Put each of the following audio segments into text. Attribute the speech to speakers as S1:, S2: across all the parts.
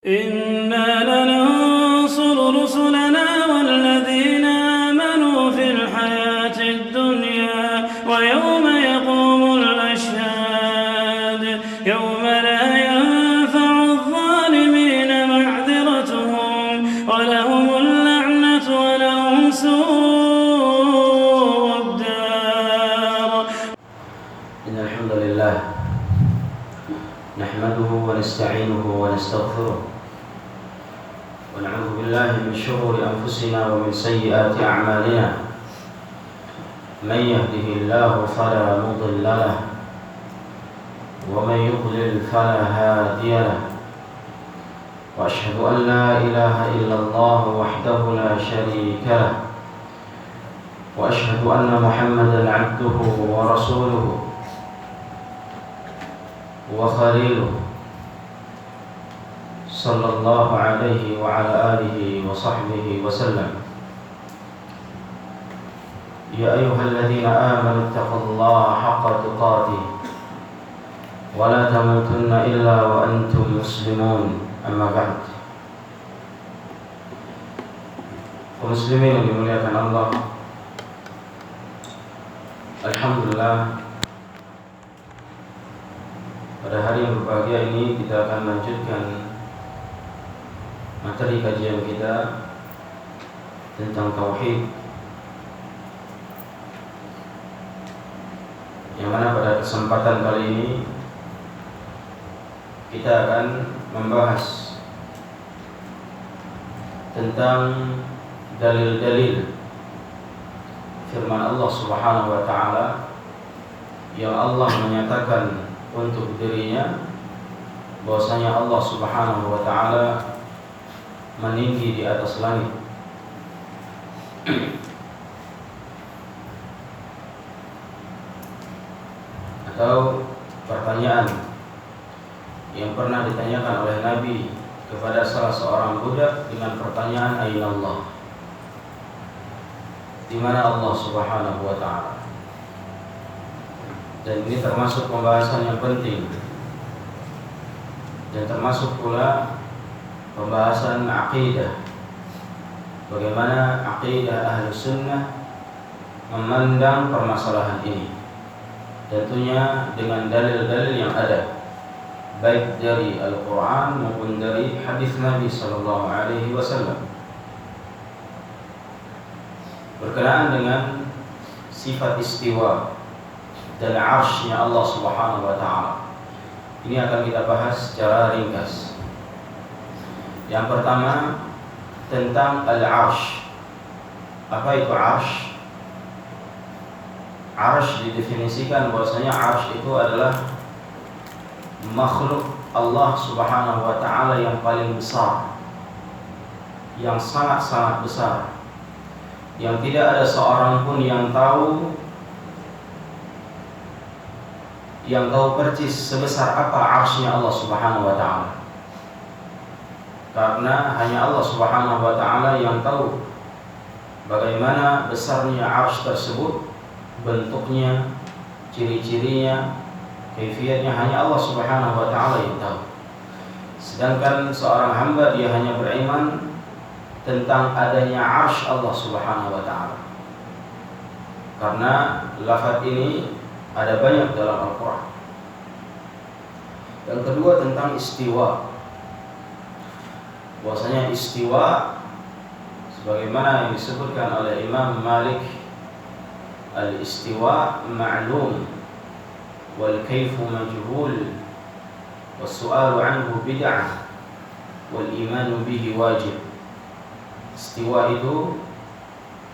S1: إنا لننصر رسلنا والذين آمنوا في الحياة الدنيا ويوم يقوم الأشهاد يوم لا ينفع الظالمين معذرتهم ولهم اللعنة ولهم سوء الدار.
S2: إن الحمد لله نحمده ونستعينه ونستغفره ونعوذ بالله من شرور أنفسنا ومن سيئات أعمالنا. من يهده الله فلا مضل له ومن يضلل فلا هادي له، وأشهد أن لا إله إلا الله وحده لا شريك له، وأشهد أن محمدا عبده ورسوله وخليله صلى الله عليه وعلى آله وصحبه وسلم. يا أيها الذين آمنوا اتقوا الله حق تقاته ولا تموتن إلا وأنتم مسلمون. أما بعد. Kaum muslimin yang dimuliakan Allah, alhamdulillah, pada hari yang berbahagia ini kita akan melanjutkan materi kajian kita tentang tauhid, yang mana pada kesempatan kali ini kita akan membahas tentang dalil-dalil firman Allah Subhanahu wa taala yang Allah menyatakan untuk dirinya bahwasanya Allah Subhanahu wa taala meninggi di atas langit. Atau pertanyaan yang pernah ditanyakan oleh Nabi kepada salah seorang budak dengan pertanyaan aina Allah, di mana Allah Subhanahu wa taala. Dan ini termasuk pembahasan yang penting, dan termasuk pula pembahasan akidah. Bagaimana akidah Ahlus Sunnah memandang permasalahan ini, tentunya dengan dalil-dalil yang ada, baik dari Al-Quran maupun dari hadis Nabi Sallallahu Alaihi Wasallam, berkenaan dengan sifat istiwa dan arsy-Nya Allah Subhanahu wa taala. Ini akan kita bahas secara ringkas. Yang pertama tentang al-arsy. Apa itu arsy? Arsy didefinisikan bahwasanya arsy itu adalah makhluk Allah Subhanahu wa taala yang paling besar, yang sangat-sangat besar, yang tidak ada seorang pun yang tahu persis sebesar apa arsy-Nya Allah Subhanahu wa taala. Karena hanya Allah Subhanahu wa taala yang tahu bagaimana besarnya arsy tersebut, bentuknya, ciri-cirinya, kaifiatnya, hanya Allah Subhanahu wa taala yang tahu. Sedangkan seorang hamba dia hanya beriman tentang adanya arsy Allah Subhanahu wa taala. Karena lafaz ini ada banyak dalam Al-Quran. Yang kedua tentang istiwa. Bahwasanya istiwa sebagaimana yang disebutkan oleh Imam Malik, al-istiwa ma'lum wal kaifu majhul was su'alu anhu bid'ah wal imanu bihi wajib. Istiwa itu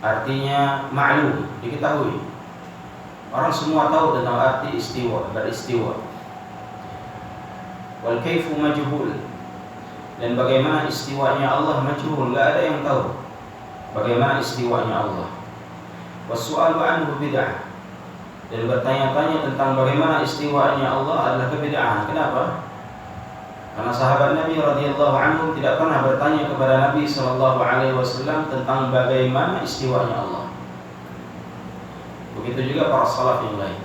S2: artinya ma'lum, diketahui. Orang semua tahu tentang arti istiwa, beristiwa. Wal kaifu majhul, dan bagaimana istiwanya Allah majhul, enggak ada yang tahu bagaimana istiwanya Allah. Wasu'alu anhu bid'ah, dan bertanya-tanya tentang bagaimana istiwanya Allah adalah kebid'ahan. Kenapa? Karena sahabat Nabi radhiyallahu anhum tidak pernah bertanya kepada Nabi sallallahu alaihi wasallam tentang bagaimana istiwanya Allah. Begitu juga para salaf yang lain.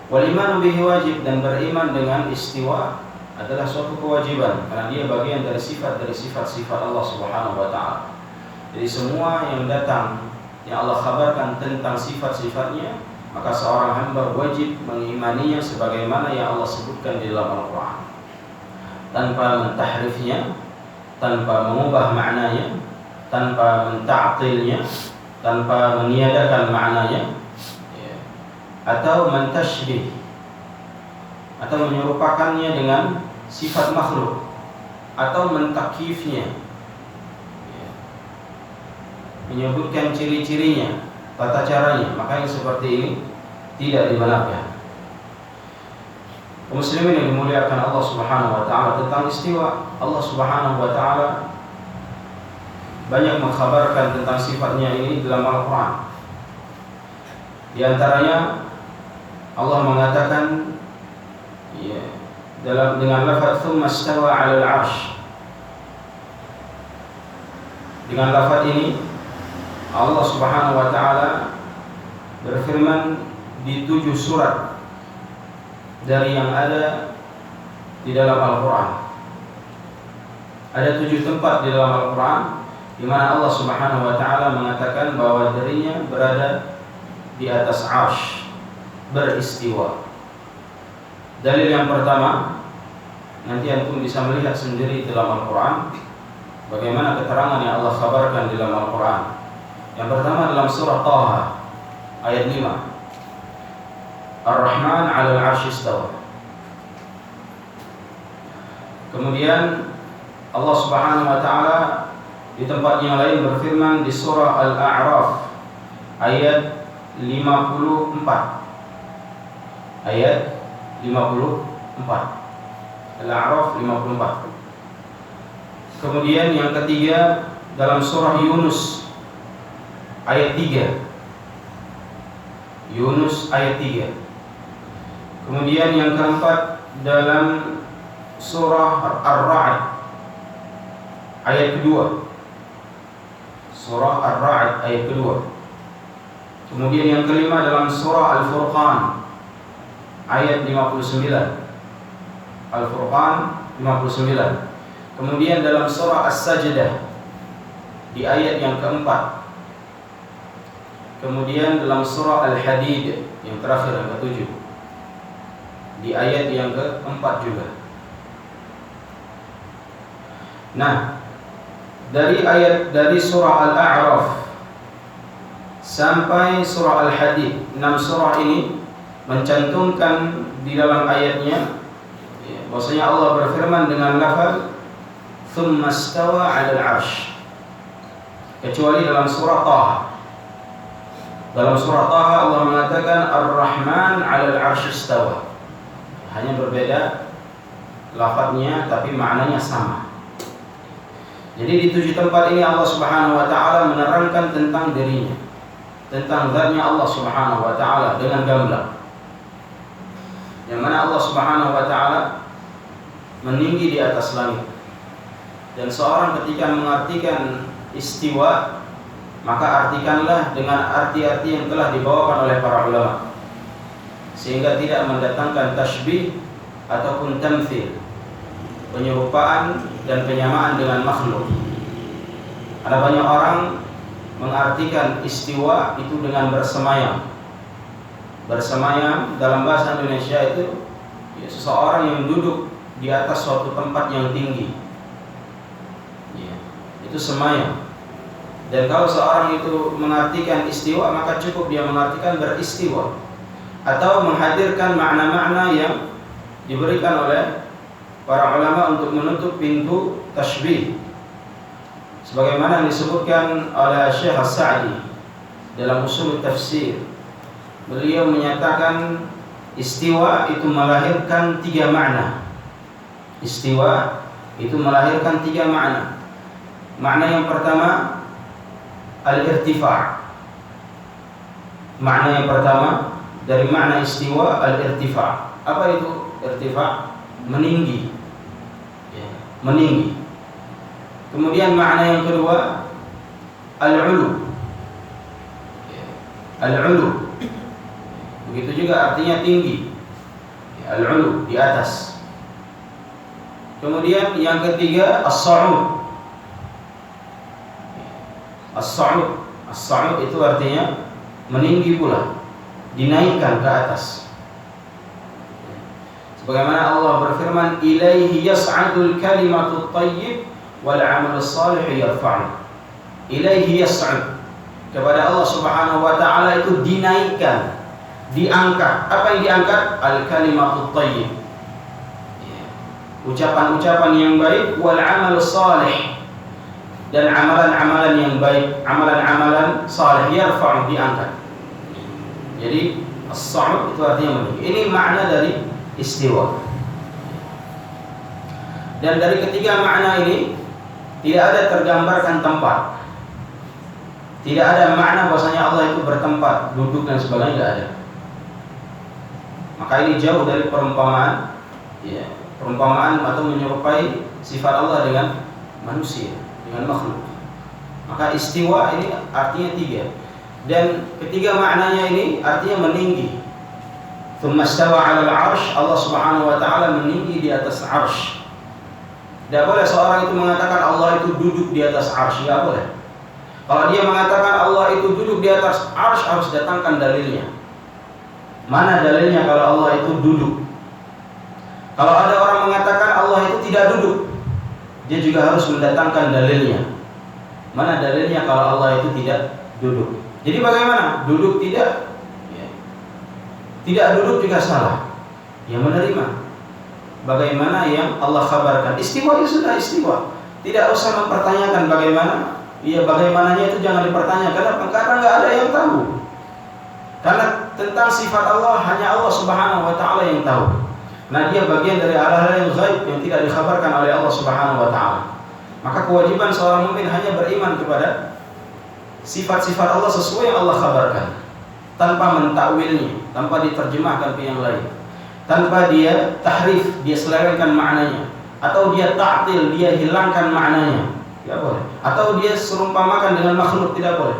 S2: Wal imanu bihi wajib, dan beriman dengan istiwa adalah suatu kewajiban karena dia bagian dari sifat-sifat Allah Subhanahu wa taala. Jadi semua yang datang yang Allah kabarkan tentang sifat-sifatnya, maka seorang hamba wajib mengimaninya sebagaimana yang Allah sebutkan di dalam Al-Quran, tanpa mentahrifnya, tanpa mengubah maknanya, tanpa menta'tilnya, tanpa meniadakan maknanya, atau mentashbih, atau menyerupakannya dengan sifat makhluk, atau mentakifnya, menyebutkan ciri-cirinya, tata caranya. Maka yang seperti ini tidak dibenarkan. Kaum muslimin yang dimuliakan Allah Subhanahu wa taala, tentang istiwa Allah Subhanahu wa taala banyak mengkhabarkan tentang sifatnya ini dalam Al-Qur'an. Di antaranya Allah mengatakan dengan lafaz tsumma istawa 'alal 'arsy. Dengan lafaz ini Allah Subhanahu wa taala berfirman di 7 surat dari yang ada di dalam Al-Qur'an. Ada 7 tempat di dalam Al-Qur'an di mana Allah Subhanahu wa taala mengatakan bahwa dirinya berada di atas 'arsy, beristiwa. Dalil yang pertama, nanti antum bisa melihat sendiri dalam Al-Qur'an bagaimana keterangan yang Allah kabarkan di dalam Al-Qur'an. Yang pertama dalam surah Taha ayat 5. Ar-Rahman 'alal 'arsy istawa. Kemudian Allah Subhanahu wa taala di tempat yang lain berfirman di surah Al-A'raf ayat 54. Ayat 54. Al-A'raf 54. Kemudian yang ketiga dalam surah Yunus ayat 3. Yunus ayat 3. Kemudian yang keempat dalam surah Ar-Ra'd ayat kedua. Surah Ar-Ra'd ayat kedua. Kemudian yang kelima dalam surah Al-Furqan ayat 59. Al-Furqan 59. Kemudian dalam surah As-Sajdah di ayat yang keempat. Kemudian dalam surah Al-Hadid yang terakhir, yang ketujuh, di ayat yang keempat juga. Nah, dari surah Al-A'raf sampai surah Al-Hadid, 6 surah ini mencantumkan di dalam ayatnya bahwasanya Allah berfirman dengan lafaz tsumma istawa 'alal 'arsy, kecuali dalam surah Taha. Dalam surah Taha Allah mengatakan Ar-Rahman 'alal 'arsy istawa. Hanya berbeda lafaznya tapi maknanya sama. Jadi di 7 tempat ini Allah Subhanahu wa taala menerangkan tentang dirinya, tentang zatnya Allah Subhanahu wa taala dengan gamblang. Yang mana Allah Subhanahu wa taala meninggi di atas langit. Dan seorang ketika mengartikan istiwa, maka artikanlah dengan arti-arti yang telah dibawakan oleh para ulama, sehingga tidak mendatangkan tashbih ataupun tamthil, penyerupaan dan penyamaan dengan makhluk. Ada banyak orang mengartikan istiwa itu dengan bersemayam. Bersemayam dalam bahasa Indonesia itu seseorang yang duduk di atas suatu tempat yang tinggi, itu semayam. Dan kalau seorang itu mengartikan istiwa, maka cukup dia mengartikan beristiwa, atau menghadirkan makna-makna yang diberikan oleh para ulama untuk menutup pintu tashbih, sebagaimana disebutkan oleh Syekh As-Sa'di dalam Ushul Tafsir. Beliau menyatakan istiwa itu melahirkan 3 makna. Istiwa itu melahirkan 3 makna. Makna yang pertama al-irtifa'. Makna yang pertama dari makna istiwa al-irtifa'. Apa itu irtifa'? Meninggi. Meninggi. Kemudian makna yang kedua al-'ulu. Al-'ulu. Begitu juga artinya tinggi. Al-'ulu, di atas. Kemudian yang ketiga as-sa'ud. As-sa'ud. As-sa'ud itu artinya meninggi pula, dinaikkan ke atas. Sebagaimana Allah berfirman, "Ilaihi yas'adul kalimatut thayyib wal 'amalus shalih yarfa'u." Ilaihi yas'ad. Kepada Allah Subhanahu wa taala itu dinaikkan, diangkat. Apa yang diangkat? Al kalimatut thayyib. Ucapan-ucapan yang baik, wal 'amalus shalih. Dan amalan-amalan yang baik, amalan-amalan saleh yarfa'u, diangkat. Jadi as-sa'ud itu artinya meninggi. Ini makna dari istiwa. Dan dari ketiga makna ini tidak ada tergambarkan tempat. Tidak ada makna bahwasanya Allah itu bertempat, duduk dan sebagainya, tidak ada. Maka ini jauh dari perumpamaan, ya, perumpamaan atau menyerupai sifat Allah dengan manusia, dengan makhluk. Maka istiwa ini artinya tiga. Dan ketiga maknanya ini artinya meninggi. Tsumma stawa 'alal 'arsy, Allah Subhanahu wa taala meninggi di atas 'arsy. Tidak boleh seorang itu mengatakan Allah itu duduk di atas 'arsy, tidak boleh. Kalau dia mengatakan Allah itu duduk di atas 'arsy, harus datangkan dalilnya. Mana dalilnya kalau Allah itu duduk? Kalau ada orang mengatakan Allah itu tidak duduk, dia juga harus mendatangkan dalilnya. Mana dalilnya kalau Allah itu tidak duduk? Jadi bagaimana? Duduk tidak? Ya. Tidak duduk juga salah. Ya, menerima. Bagaimana yang Allah kabarkan? Istiwa itu sudah istiwa. Tidak usah mempertanyakan bagaimana. Ya, bagaimananya itu jangan dipertanyakan. Karena nggak ada yang tahu. Karena tentang sifat Allah hanya Allah Subhanahu wa taala yang tahu. Nah, dia bagian dari hal-hal yang gaib yang tidak dikhabarkan oleh Allah Subhanahu wa taala. Maka kewajiban seorang mukmin hanya beriman kepada sifat-sifat Allah sesuai yang Allah kabarkan, tanpa mentakwilnya, tanpa diterjemahkan ke yang lain, tanpa dia tahrif, dia selewengkan maknanya, atau dia ta'til, dia hilangkan maknanya, tidak boleh. Atau dia serumpamakan dengan makhluk, tidak boleh.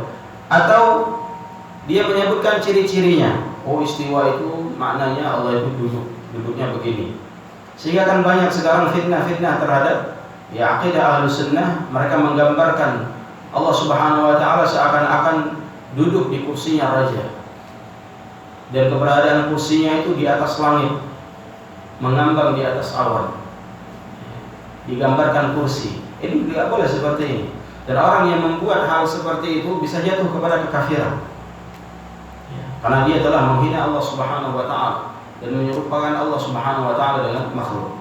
S2: Atau dia menyebutkan ciri-cirinya. Oh, istiwa itu maknanya Allah itu duduknya begini. Sehingga kan banyak sekarang fitnah-fitnah terhadap ya akidah Ahlus Sunnah. Mereka menggambarkan Allah Subhanahu wa taala seakan-akan duduk di kursinya raja. Dan keberadaan kursinya itu di atas langit, mengambang di atas awan. Digambarkan kursi. Ini tidak boleh seperti ini. Dan orang yang membuat hal seperti itu bisa jatuh kepada kekafiran. Karena dia telah menghina Allah Subhanahu wa taala dan menyerupakan Allah Subhanahu wa taala dengan makhluk.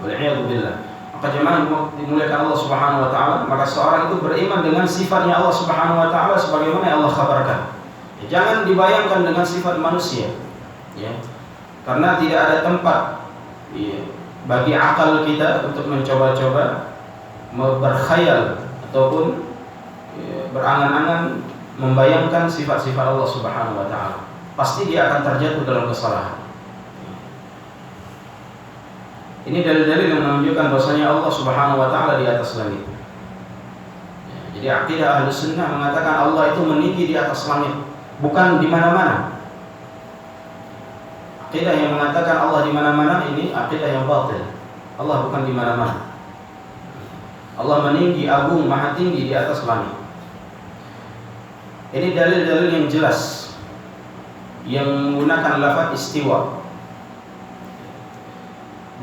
S2: Wal'iyadu billah. Maka jemaah dimuliakan Allah Subhanahu wa taala, maka seorang itu beriman dengan sifatnya Allah Subhanahu wa taala sebagaimana yang Allah kabarkan. Ya, jangan dibayangkan dengan sifat manusia. Ya. Karena tidak ada tempat ya, bagi akal kita untuk mencoba-coba berkhayal ataupun ya, berangan-angan membayangkan sifat-sifat Allah Subhanahu wa taala. Pasti dia akan terjatuh dalam kesalahan. Ini dalil-dalil yang menunjukkan bahwasanya Allah Subhanahu wa taala di atas langit. Ya, jadi akidah Ahlus Sunnah mengatakan Allah itu meninggi di atas langit, bukan di mana-mana. Akidah yang mengatakan Allah di mana-mana ini akidah yang batil. Allah bukan di mana-mana. Allah meninggi, agung, maha tinggi di atas langit. Ini dalil-dalil yang jelas yang menggunakan lafaz istiwa.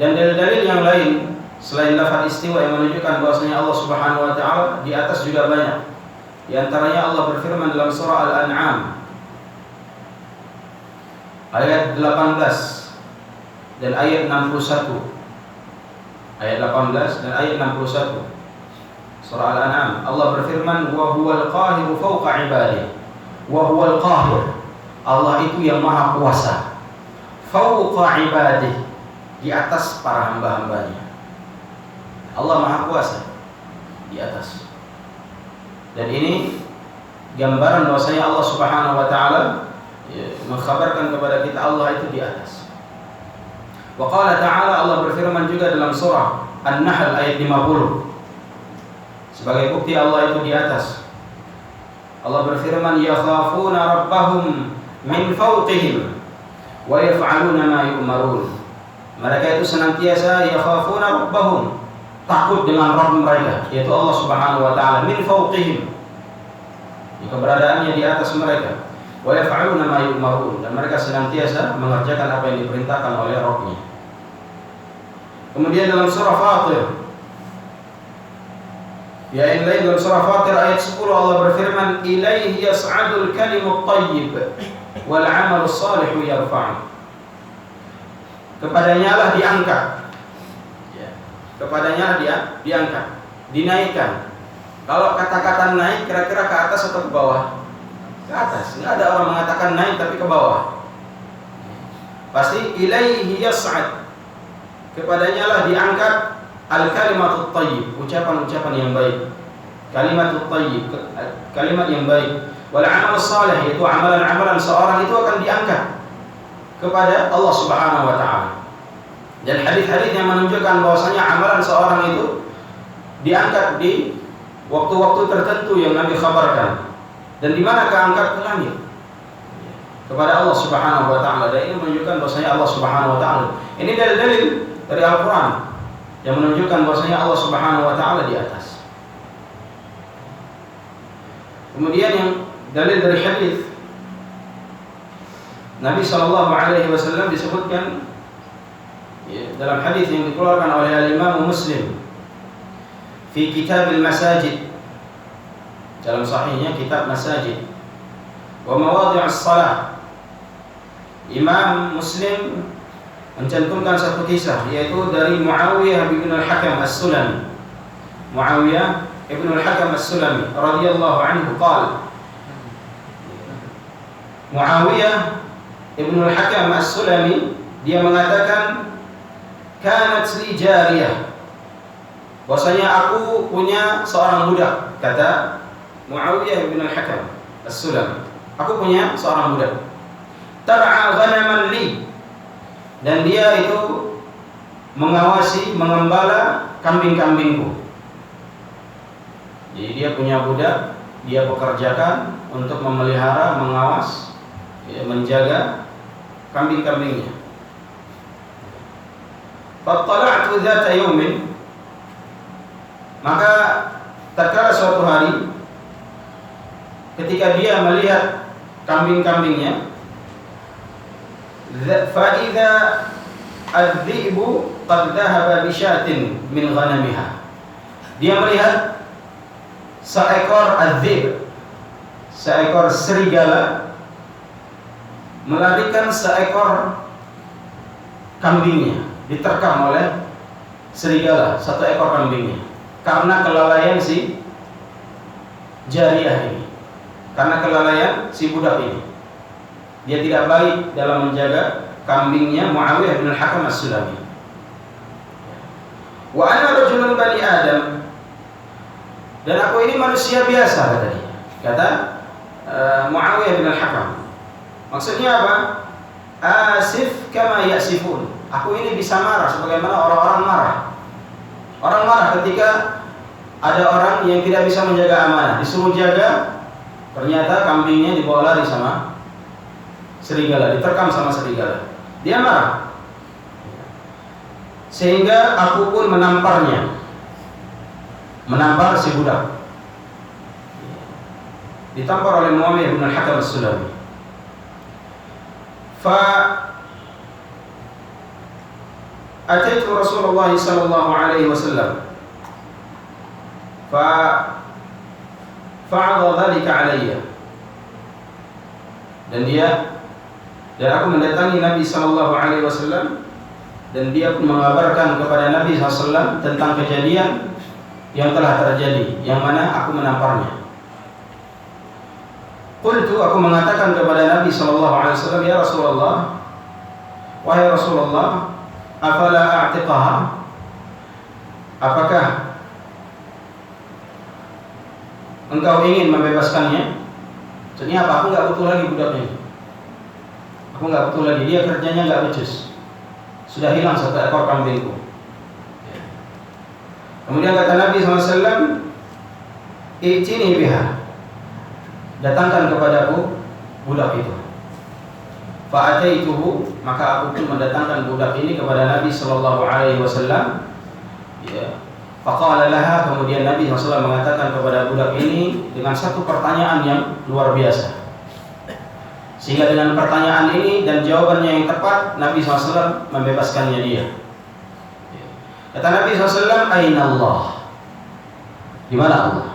S2: Dan dalil-dalil yang lain selain lafaz istiwa yang menunjukkan bahwasanya Allah Subhanahu wa taala di atas juga banyak. Di antaranya Allah berfirman dalam surah Al-An'am ayat 18 dan ayat 61. Ayat 18 dan ayat 61. Surah Al-An'am, Allah berfirman, "Wa huwal qahiru fawqa 'ibadihi." Wa huwal qahir. Allah itu yang maha kuasa. Fawqa 'ibadihi, di atas para hamba-hambanya. Allah maha kuasa di atas. Dan ini gambaran bahwasanya Allah Subhanahu wa taala ya, mengkhabarkan kepada kita Allah itu di atas. Wa qala ta'ala, Allah berfirman juga dalam surah An-Nahl ayat 50. Sebagai bukti Allah itu di atas. Allah berfirman, yakhafuna rabbahum min fawqihim wa yaf'aluna ma yu'marun. Mereka itu senantiasa yakhafuna rabbahum, takut dengan Rabb mereka, yaitu Allah Subhanahu wa taala, min fawqihim, keberadaannya di atas mereka. Wa yaf'aluna ma yu'marun, dan mereka senantiasa mengerjakan apa yang diperintahkan oleh Rabb-nya. Kemudian dalam surah Fatir, ya yang lain dalam surah Fatir ayat 10 Allah berfirman, ilaihi yas'adul kalimut thayyib wal 'amalus shalihu yarfa'u. Kepadanya lah diangkat, ya. Kepadanya dia diangkat, dinaikkan. Kalau kata-kata naik kira-kira ke atas atau ke bawah? Ke atas. Enggak ada orang mengatakan naik tapi ke bawah. Pasti ilaihi yas'ad. Kepadanya lah diangkat al-kalimatut thayyib, ucapan-ucapan yang baik. Kalimatut thayyib, kalimat yang baik. Wal 'amalus shalih, yaitu amalan-amalan seorang itu akan diangkat kepada Allah Subhanahu wa taala. Dan hadis-hadis yang menunjukkan bahwasanya amalan seorang itu diangkat di waktu-waktu tertentu yang Nabi khabarkan. Dan di mana keangkat? Ke langit, kepada Allah Subhanahu wa taala. Dan ini menunjukkan bahwasanya Allah Subhanahu wa taala. Ini dalil-dalil dari Al-Qur'an yang menunjukkan bahwasanya Allah Subhanahu wa taala di atas. Kemudian yang dalil dari hadis Nabi sallallahu alaihi wasallam disebutkan, ya, dalam hadis yang dikeluarkan oleh Imam Muslim fi Kitabil Masajid, dalam sahihnya kitab Masajid wa mawadhi'us shalah. Imam Muslim mencantumkan satu kisah, yaitu dari Muawiyah bin al-Hakam as-Sulami. Muawiyah bin al-Hakam as-Sulami radhiyallahu anhu qala, Muawiyah Ibn al-Hakam as-Sulami dia mengatakan, kanat li jariyah, bahwasanya aku punya seorang budak. Kata Muawiyah Ibn al-Hakam as-Sulami, aku punya seorang budak. Tar'a ghanaman li, dan dia itu mengawasi, mengembala kambing-kambingku. Jadi dia punya budak, dia pekerjakan untuk memelihara, mengawas, ya, menjaga kambing-kambingnya. Fattala'tu dzata yaumin, maka tatkala suatu hari ketika dia melihat kambing-kambingnya, fa idza adh-dhi'bu qad dhahaba bi syatin min ghanamiha, dia melihat seekor adh-dhib, seekor serigala melarikan seekor kambingnya, diterkam oleh serigala satu ekor kambingnya, karena kelalaian si jariyah ini, karena kelalaian si budak ini. Dia tidak baik dalam menjaga kambingnya Muawiyah bin al-Hakam as-Sulami. Wa ana rajulun bani Adam, dan aku ini manusia biasa, kata dia. Kata Muawiyah bin al-Hakam. Maksudnya apa? Asif kama yasifun. Aku ini bisa marah sebagaimana orang-orang marah. Orang marah ketika ada orang yang tidak bisa menjaga amanah, disuruh jaga, ternyata kambingnya dibawa lari sama serigala, diterkam sama serigala. Dia marah. Sehingga aku pun menamparnya, menampar si budak. Ditampar oleh Muawiyah bin al-Hakam as-Sulami. فأتيت رسول الله صلى الله عليه وسلم فعرض ذلك علي, dan aku mendatangi Nabi sallallahu alaihi wasallam, dan dia pun mengabarkan kepada Nabi sallallahu alaihi wasallam tentang kejadian yang telah terjadi, yang mana aku menamparnya. Qultu, aku mengatakan kepada Nabi sallallahu alaihi wasallam, ya Rasulullah, wahai Rasulullah, afala a'tiqaha, apakah engkau ingin membebaskannya? Maksudnya apa? Aku nggak butuh lagi budaknya. Aku nggak butuh lagi, dia kerjanya nggak becus. Sudah hilang satu ekor kambingku. Kemudian kata Nabi SAW, "I'tini biha." Datangkan kepadaku budak itu. Fa'ataituhu, maka aku pun mendatangkan budak ini kepada Nabi sallallahu alaihi wasallam. Ya. Faqala laha, kemudian Nabi SAW mengatakan kepada budak ini dengan satu pertanyaan yang luar biasa. Sehingga dengan pertanyaan ini dan jawabannya yang tepat, Nabi SAW membebaskannya dia. Kata Nabi SAW, Aina Allah? Di mana Allah?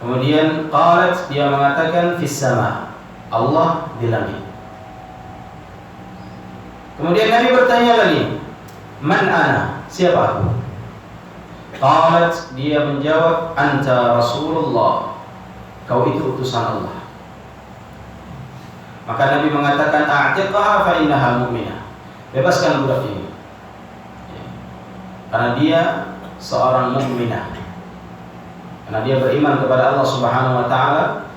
S2: Kemudian qalat, dia mengatakan fis sama, Allah di langit. Kemudian Nabi bertanya lagi, Man ana? Siapa aku? Qalat, dia menjawab, Anta Rasulullah, kau itu utusan Allah. Maka Nabi mengatakan, A'tiqaha fa innaha mu'minah. Bebaskan budak ini, karena dia seorang mukminah. Karena dia beriman kepada Allah Subhanahu wa taala,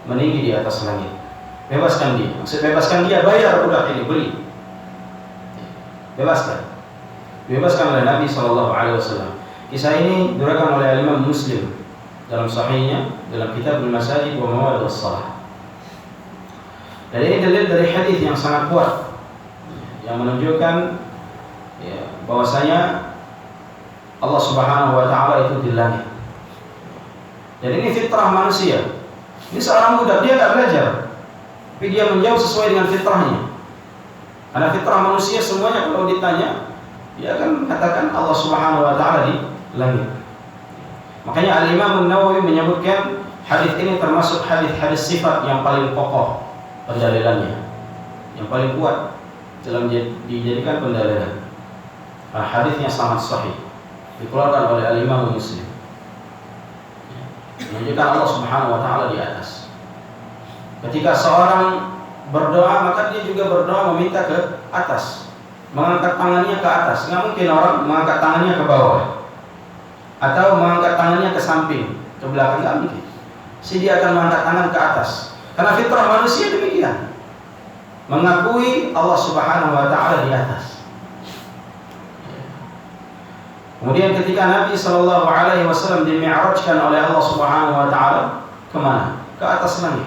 S2: meninggi di atas langit. Bebaskan dia. Maksud bebaskan dia, bayar budak ini, beli. Bebaskan oleh Nabi SAW. Kisah ini diriwayatkan oleh Imam Muslim dalam sahihnya, dalam kitab Al-Masajid wa Mawad as-Salah. Dan ini dalil dari hadis yang sangat kuat yang menunjukkan bahwasanya Allah Subhanahu wa taala itu di langit. Dan ini fitrah manusia. Ini seorang budak, dia tidak belajar, tapi dia menjawab sesuai dengan fitrahnya. Karena fitrah manusia semuanya kalau ditanya, dia akan mengatakan Allah Subhanahu wa taala di langit. Makanya Al-Imam An-Nawawi menyebutkan hadis ini termasuk hadis-hadis sifat yang paling pokok pendalilannya, yang paling kuat dalam dijadikan pendalilan. Nah, hadisnya sangat sahih, dikeluarkan oleh Al-Imam Muslim, menunjukkan Allah Subhanahu wa taala di atas. Ketika seorang berdoa, maka dia juga berdoa meminta ke atas, mengangkat tangannya ke atas. Nggak mungkin orang mengangkat tangannya ke bawah atau mengangkat tangannya ke samping, ke belakang, nggak mungkin. Dia akan mengangkat tangan ke atas, karena fitrah manusia demikian, mengakui Allah Subhanahu wa taala di atas. Kemudian ketika Nabi sallallahu alaihi wasallam dimi'rajkan oleh Allah Subhanahu wa taala, kemana? Ke atas langit.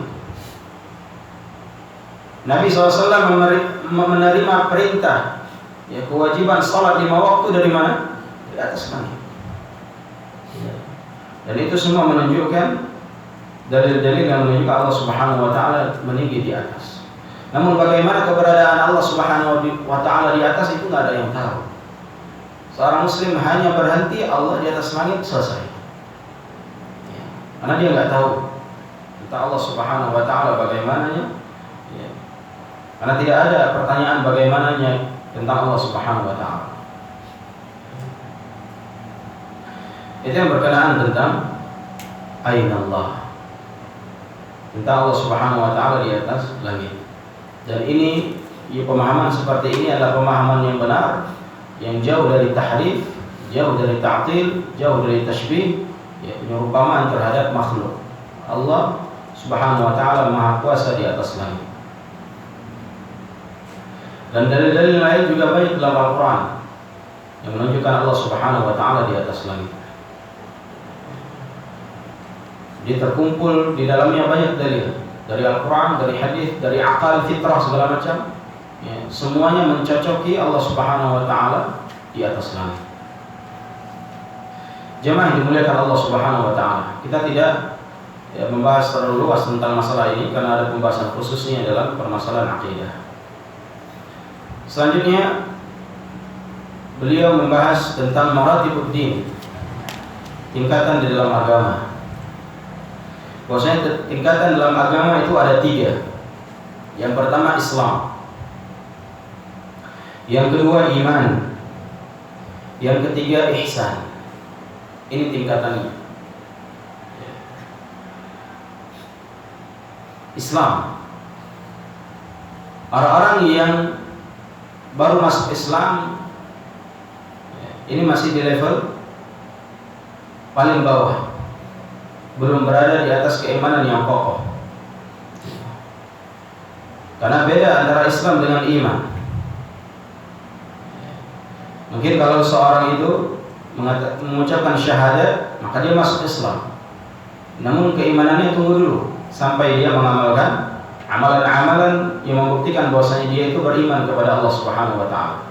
S2: Nabi SAW menerima perintah, kewajiban salat 5 waktu dari mana? Di atas langit. Dan itu semua menunjukkan dalil-dalil yang menunjukkan Allah Subhanahu wa taala meninggi di atas. Namun bagaimana keberadaan Allah Subhanahu wa taala di atas itu enggak ada yang tahu. Seorang muslim hanya berhenti Allah di atas langit, selesai. Karena dia enggak tahu tentang Allah Subhanahu wa taala bagaimananya. Karena tidak ada pertanyaan bagaimananya tentang Allah Subhanahu wa taala. Itu yang berkenaan tentang Aina Allah, tentang Allah Subhanahu wa taala di atas langit. Dan ini, pemahaman seperti ini adalah pemahaman yang benar, yang jauh dari tahrif, jauh dari ta'til, jauh dari tashbih, penyerupamaan terhadap makhluk. Allah Subhanahu wa taala Maha Kuasa di atas langit. Dan dalil-dalil lain juga banyak dalam Al-Quran yang menunjukkan Allah Subhanahu wa taala di atas langit. Dia terkumpul di dalamnya banyak dalil dari Al-Quran, dari hadis, dari akal, fitrah, segala macam. Semuanya mencocoki Allah Subhanahu wa taala di atas langit. Jemaah yang dimuliakan Allah Subhanahu wa taala, kita tidak membahas terlalu luas tentang masalah ini karena ada pembahasan khususnya dalam permasalahan akidah. Selanjutnya beliau membahas tentang maratibuddin, tingkatan di dalam agama. Bahwasanya tingkatan dalam agama itu ada 3. Yang pertama Islam, yang kedua iman, yang ketiga ihsan. Ini tingkatannya. Islam, orang-orang yang baru masuk Islam ini masih di level paling bawah, belum berada di atas keimanan yang kokoh. Karena beda antara Islam dengan iman. Mungkin kalau seorang itu mengucapkan syahadat, maka dia masuk Islam. Namun keimanannya tunggu dulu sampai dia mengamalkan amalan-amalan yang membuktikan bahwasanya dia itu beriman kepada Allah Subhanahu wa taala.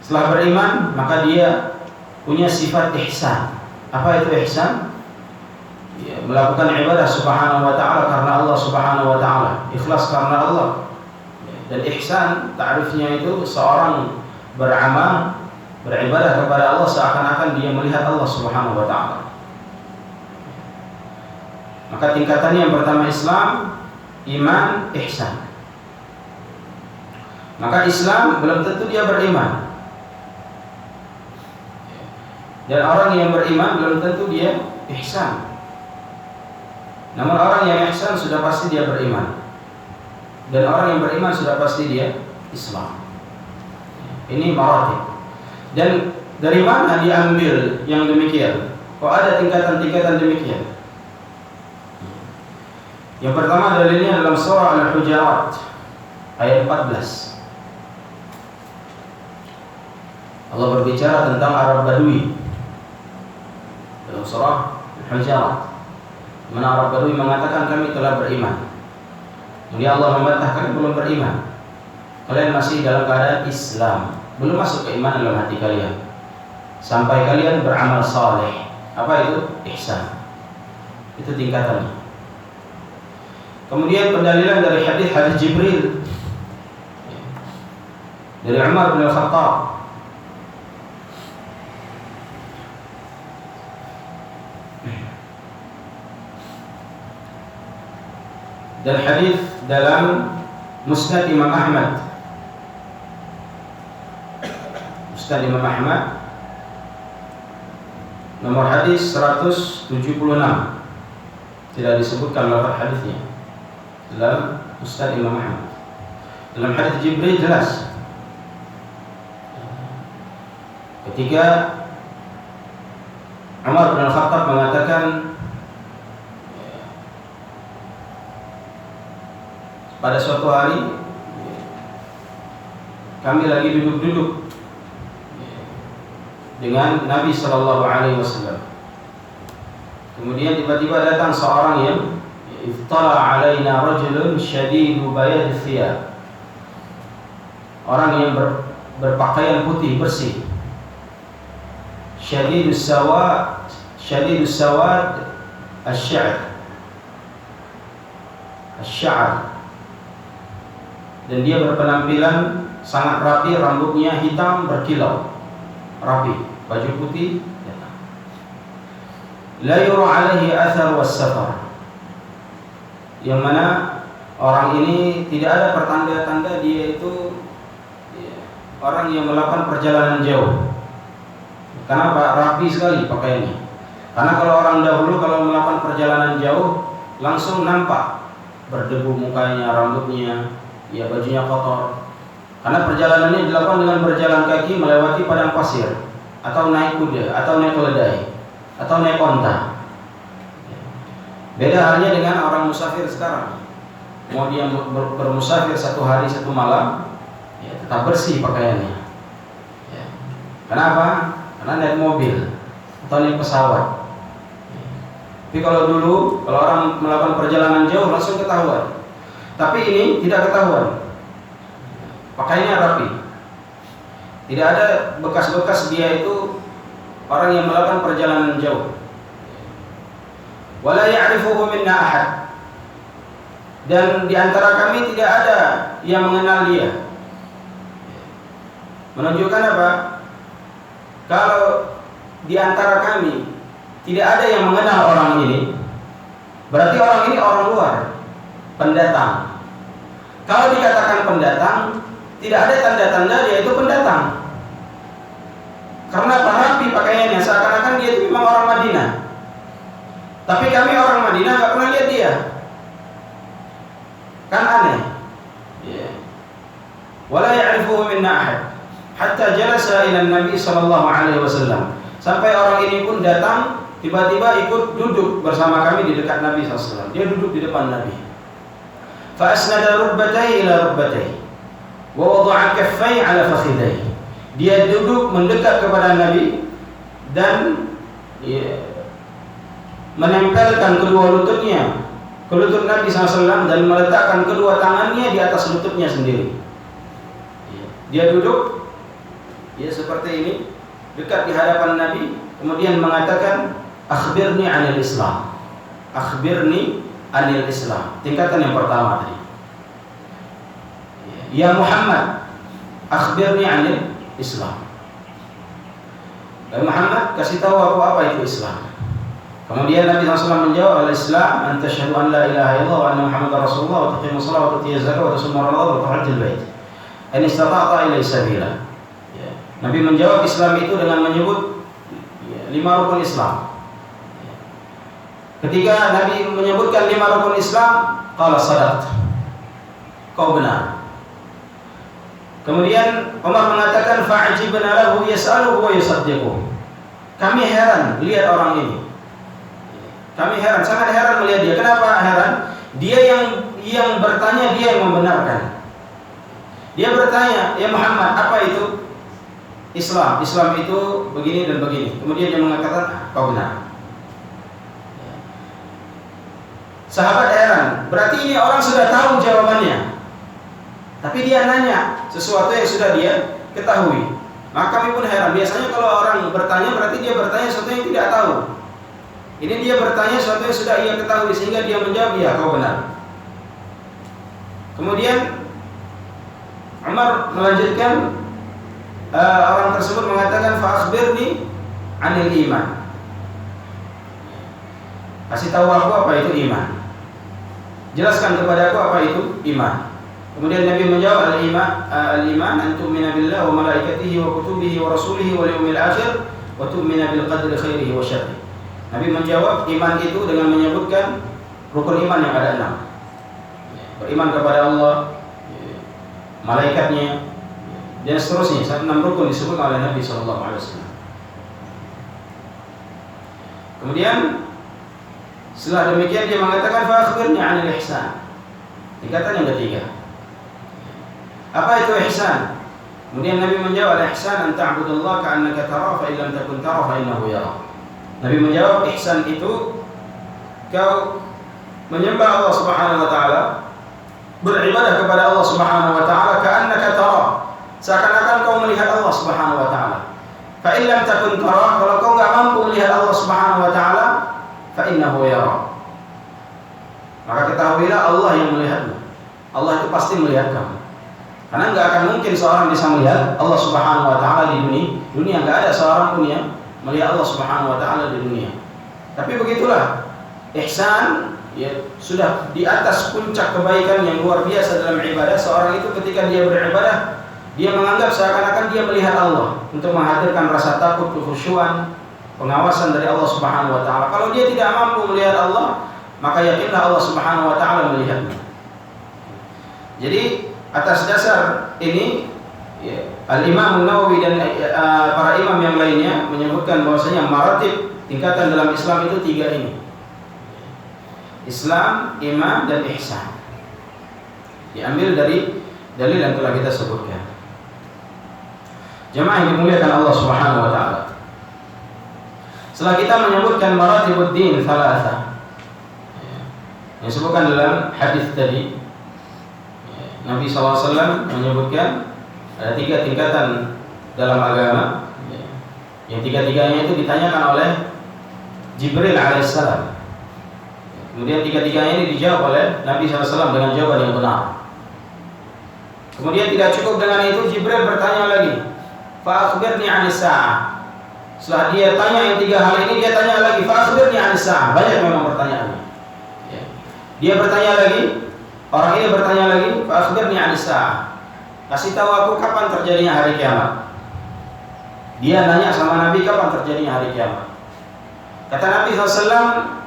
S2: Setelah beriman, maka dia punya sifat ihsan. Apa itu ihsan? Ya, melakukan ibadah Subhanahu wa taala karena Allah Subhanahu wa taala, ikhlas karena Allah. Dan ihsan ta'rifnya itu seorang beramal, beribadah kepada Allah seakan-akan dia melihat Allah Subhanahu wa taala. Maka tingkatannya yang pertama Islam, iman, ihsan. Maka Islam belum tentu dia beriman. Dan orang yang beriman belum tentu dia ihsan. Namun orang yang ihsan sudah pasti dia beriman. Dan orang yang beriman sudah pasti dia Islam. Ini maratib. Dan dari mana diambil yang demikian? Kok ada tingkatan-tingkatan demikian? Yang pertama dalilnya dalam surah Al-Hujurat ayat 14. Allah berbicara tentang Arab Badui dalam surah Al-Hujurat. Mana Arab Badui mengatakan kami telah beriman. Kemudian Allah membantah kalian belum beriman. Kalian masih dalam keadaan Islam, belum masuk keimanan dalam hati kalian. Sampai kalian beramal saleh. Apa itu? Ihsan. Itu tingkatannya. Kemudian pendalilan dari hadis Jibril dari Umar bin Khattab. Dan hadis dalam Musnad Imam Ahmad. Musnad Imam Ahmad nomor hadis 176. Tidak disebutkan lafaz hadisnya dalam Musnad Imam Ahmad. Dalam hadis Jibril jelas ketika Umar bin Khattab mengatakan pada suatu hari kami lagi duduk-duduk dengan Nabi sallallahu alaihi wasallam. Kemudian tiba-tiba datang seorang yang iftala alaina rajulun syadidu bayad thiyab. Orang yang berpakaian putih bersih. Syadidus sawad asy-sya'r. Dan dia berpenampilan sangat rapi, rambutnya hitam berkilau, rapi, baju putih. La yura alaihi athar was-safar. Yang mana orang ini tidak ada pertanda-tanda dia itu orang yang melakukan perjalanan jauh. Kenapa? Rapi sekali pakaiannya. Karena kalau orang dahulu kalau melakukan perjalanan jauh langsung nampak berdebu mukanya, rambutnya, ya bajunya kotor. Karena perjalanannya dilakukan dengan berjalan kaki melewati padang pasir, atau naik kuda, atau naik keledai, atau naik onta. Beda halnya dengan orang musafir sekarang. Mau dia bermusafir 1 hari 1 malam, ya, tetap bersih pakaiannya. Ya. Kenapa? Karena naik mobil atau naik pesawat. Tapi kalau dulu, kalau orang melakukan perjalanan jauh langsung ketahuan. Tapi ini tidak ketahuan. Pakaiannya rapi. Tidak ada bekas-bekas dia itu orang yang melakukan perjalanan jauh. Wala ya'rifuhu minna ahad. Dan di antara kami tidak ada yang mengenal dia. Menunjukkan apa? Kalau di antara kami tidak ada yang mengenal orang ini, berarti orang ini orang luar, pendatang. Kalau dikatakan pendatang, tidak ada tanda-tanda dia itu pendatang. Karena rapi pakaiannya, seakan-akan dia itu memang orang Madinah. Tapi kami orang Madinah nggak pernah lihat dia. Kan aneh. Wala ya'rifuhu minna ahad. Hatta jalasa ila Nabi sallallahu alaihi wasallam. Sampai orang ini pun datang, tiba-tiba ikut duduk bersama kami di dekat Nabi sallallahu alaihi wasallam. Dia duduk di depan Nabi. Fa asnada rukbatayhi ila rukbatayhi wa wada'a kaffayhi ala fakhidayhi. Dia duduk mendekat kepada Nabi dan menempelkan kedua lututnya ke lutut Nabi SAW dan meletakkan kedua tangannya di atas lututnya sendiri. Dia duduk, seperti ini, dekat di hadapan Nabi, kemudian mengatakan, akhbirni anil Islam. Akhbirni anil Islam. Tingkatan yang pertama tadi. Ya Muhammad, akhbirni anil Islam. Muhammad, kasih tahu aku apa itu Islam. Kemudian Nabi SAW menjawab, al-Islam an tasyhadu an la ilaha illallah wa anna Muhammadar Rasulullah wa tuqimus shalah wa tutiyaz zakah wa tasumma Ramadan wa tahajjul bait. In istata'ta ilaihi sabila. Nabi menjawab Islam itu dengan menyebut 5 rukun Islam. Ketika Nabi menyebutkan 5 rukun Islam, qala sadaqta. Kau benar. Kemudian Umar mengatakan fa'ajibna lahu yas'aluhu wa yusaddiquhu. Kami heran lihat orang ini. Kami heran, sangat heran melihat dia. Kenapa heran? Dia yang bertanya, dia yang membenarkan. Dia bertanya, ya Muhammad, apa itu Islam? Islam itu begini dan begini. Kemudian dia mengatakan, kau benar. Sahabat heran, berarti ini orang sudah tahu jawabannya. Tapi dia nanya sesuatu yang sudah dia ketahui. Maka kami pun heran. Biasanya kalau orang bertanya, berarti dia bertanya sesuatu yang tidak tahu. Ini dia bertanya sesuatu yang sudah ia ketahui, sehingga dia menjawab, ya kau benar. Kemudian Umar melanjutkan, orang tersebut mengatakan, fa'akhbirni anil iman. Kasih tahu aku apa itu iman. Jelaskan kepada aku apa itu iman. Kemudian Nabi menjawab, al-iman an tu'mina billahi wa malaikatihi wa kutubihi wa rasulihi wal yawmil akhir wa tu'mina bil qadri khairihi wa syarrihi. Nabi menjawab iman itu dengan menyebutkan rukun iman yang ada 6. Beriman kepada Allah, malaikatnya, dan seterusnya. 6 rukun disebut oleh Nabi SAW. Kemudian setelah demikian dia mengatakan fa'akhbirni 'anil ihsan. Tingkatan yang ketiga. Apa itu ihsan? Kemudian Nabi menjawab, al-ihsan an ta'budallaha ka'annaka tarahu fa illam takun tarahu fa innahu yara. Nabi menjawab, ihsan itu kau menyembah Allah Subhanahu wa taala, beribadah kepada Allah Subhanahu wa taala ka'annaka tarahu, seakan-akan kau melihat Allah Subhanahu wa taala. Fa illam takun tarahu, kalau kau enggak mampu melihat Allah Subhanahu wa taala, fa innahu yara. Maka ketahuilah Allah yang melihatmu. Allah itu pasti melihat kamu. Karena enggak akan mungkin seorang bisa melihat Allah Subhanahu wa taala di dunia. Enggak ada seorang pun yang melihat Allah Subhanahu wa taala di dunia. Tapi begitulah ihsan, sudah di atas puncak kebaikan yang luar biasa dalam ibadah. Seorang itu ketika dia beribadah, dia menganggap seakan-akan dia melihat Allah, untuk menghadirkan rasa takut, kekhusyuan, pengawasan dari Allah Subhanahu wa taala. Kalau dia tidak mampu melihat Allah, maka yakinlah Allah Subhanahu wa taala melihatnya. Jadi atas dasar ini, Al-Imam Nawawi dan para imam yang lainnya menyebutkan bahwasanya maratib tingkatan dalam Islam itu 3 ini. Islam, iman, dan ihsan. Diambil dari dalil yang telah kita sebutkan. Jemaah yang dimuliakan Allah Subhanahu wa taala. Setelah kita menyebutkan maratibuddin thalatha, yang disebutkan dalam hadis tadi, Nabi SAW menyebutkan ada 3 tingkatan dalam agama, yang 3-tiganya itu ditanyakan oleh Jibril alaihissalam. Kemudian 3-tiganya ini dijawab oleh Nabi SAW dengan jawaban yang benar. Kemudian tidak cukup dengan itu, Jibril bertanya lagi, fa'akhbirni 'anis sa'ah. Setelah dia tanya yang 3 hal ini, dia tanya lagi, fa'akhbirni 'anis sa'ah. Banyak memang pertanyaannya. Dia bertanya lagi, orang ini bertanya lagi, fa'akhbirni 'anis sa'ah. Kasih tahu aku kapan terjadinya hari kiamat. Dia nanya sama Nabi kapan terjadinya hari kiamat. Kata Nabi SAW,